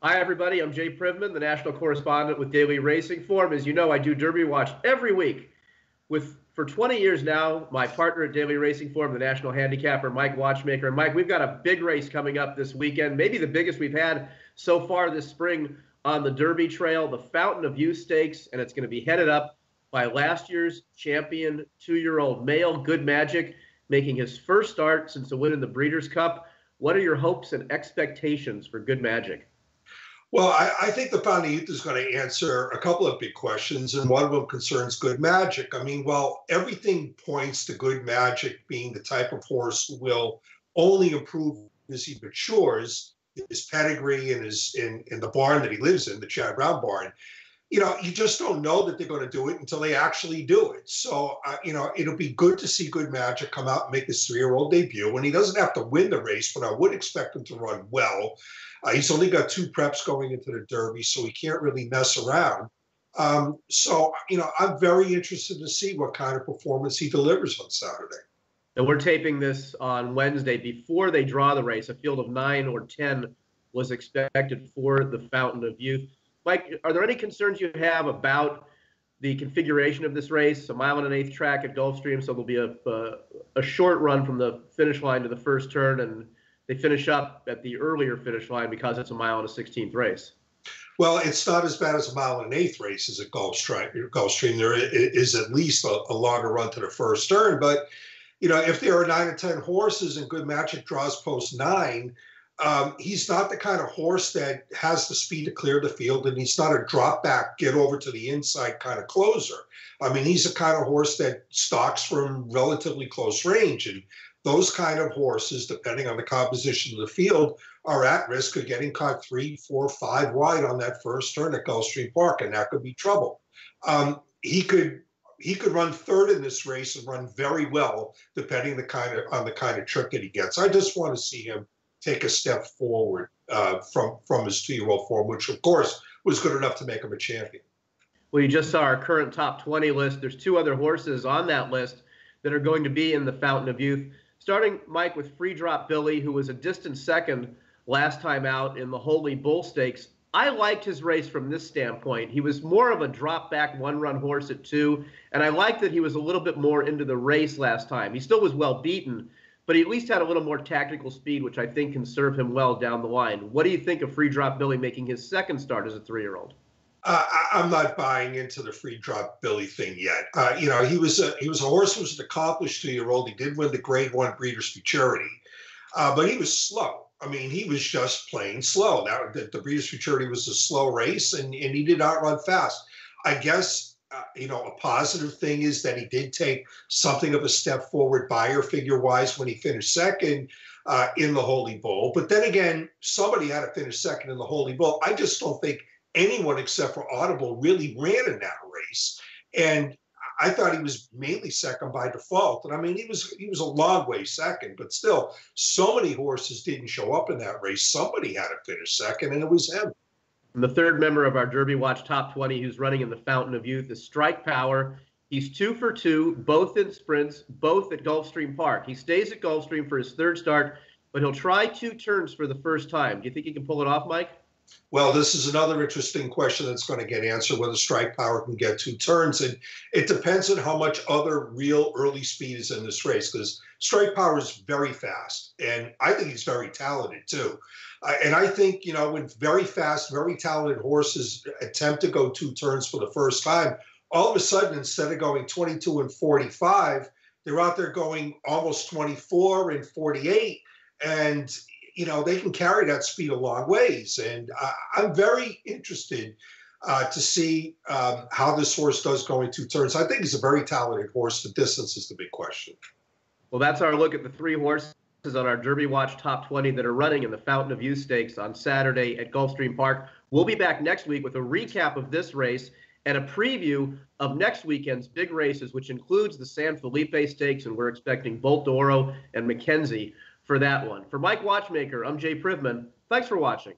Hi, everybody. I'm Jay Privman, the national correspondent with Daily Racing Form. As you know, I do Derby Watch every week for 20 years now. My partner at Daily Racing Form, the national handicapper, Mike Watchmaker. And Mike, we've got a big race coming up this weekend, maybe the biggest we've had so far this spring on the Derby Trail, the Fountain of Youth Stakes, and it's going to be headed up by last year's champion, 2-year-old male, Good Magic, making his first start since the win in the Breeders' Cup. What are your hopes and expectations for Good Magic? Well, I think the Fountain of Youth is going to answer a couple of big questions, and one of them concerns Good Magic. I mean, well, everything points to Good Magic being the type of horse who will only improve as he matures, his pedigree and in the barn that he lives in, the Chad Brown barn. You know, you just don't know that they're going to do it until they actually do it. So, it'll be good to see Good Magic come out and make his 3-year-old debut. And he doesn't have to win the race, but I would expect him to run well. He's only got 2 preps going into the Derby, so he can't really mess around. I'm very interested to see what kind of performance he delivers on Saturday. And we're taping this on Wednesday before they draw the race. A field of 9 or 10 was expected for the Fountain of Youth. Mike, are there any concerns you have about the configuration of this race? A 1 1/8 track at Gulfstream, so there'll be a short run from the finish line to the first turn, and they finish up at the earlier finish line because it's a 1 1/16 race. Well, it's not as bad as a 1 1/8 race as at Gulfstream. There is at least a longer run to the first turn, but if there are 9 or 10 horses and Good Magic draws post 9. He's not the kind of horse that has the speed to clear the field, and he's not a drop back, get over to the inside kind of closer. I mean, he's the kind of horse that stalks from relatively close range, and those kind of horses, depending on the composition of the field, are at risk of getting caught 3, 4, 5 wide on that first turn at Gulfstream Park, and that could be trouble. He could run third in this race and run very well, depending on the kind of trick that he gets. I just want to see him take a step forward from his 2-year-old form, which, of course, was good enough to make him a champion. Well, you just saw our current top 20 list. There's 2 other horses on that list that are going to be in the Fountain of Youth. Starting, Mike, with Free Drop Billy, who was a distant second last time out in the Holy Bull Stakes. I liked his race from this standpoint. He was more of a drop-back one-run horse at 2, and I liked that he was a little bit more into the race last time. He still was well beaten, but he at least had a little more tactical speed, which I think can serve him well down the line. What do you think of Free Drop Billy making his second start as a 3-year-old? I'm not buying into the Free Drop Billy thing yet. He was a horse who was an accomplished 2-year-old. He did win the Grade 1 Breeders' Futurity, but he was slow. I mean, he was just plain slow. Now, the Breeders' Futurity was a slow race, and he did not run fast. I guess a positive thing is that he did take something of a step forward buyer figure-wise when he finished second in the Holy Bull. But then again, somebody had to finish second in the Holy Bull. I just don't think anyone except for Audible really ran in that race. And I thought he was mainly second by default. And I mean, he was a long way second, but still, so many horses didn't show up in that race. Somebody had to finish second, and it was him. And the third member of our Derby Watch Top 20 who's running in the Fountain of Youth is Strike Power. He's 2 for 2, both in sprints, both at Gulfstream Park. He stays at Gulfstream for his third start, but he'll try 2 turns for the first time. Do you think he can pull it off, Mike? Well, this is another interesting question that's going to get answered, whether Strike Power can get 2 turns. And it depends on how much other real early speed is in this race, because Strike Power is very fast, and I think he's very talented too. And I think, when very fast, very talented horses attempt to go 2 turns for the first time, all of a sudden, instead of going 22 and 45, they're out there going almost 24 and 48. And, they can carry that speed a long ways. And I'm very interested to see how this horse does going 2 turns. I think he's a very talented horse. The distance is the big question. Well, that's our look at the 3 horses on our Derby Watch Top 20 that are running in the Fountain of Youth Stakes on Saturday at Gulfstream Park. We'll be back next week with a recap of this race and a preview of next weekend's big races, which includes the San Felipe Stakes, and we're expecting Bolt d'Oro and Mackenzie for that one. For Mike Watchmaker, I'm Jay Privman. Thanks for watching.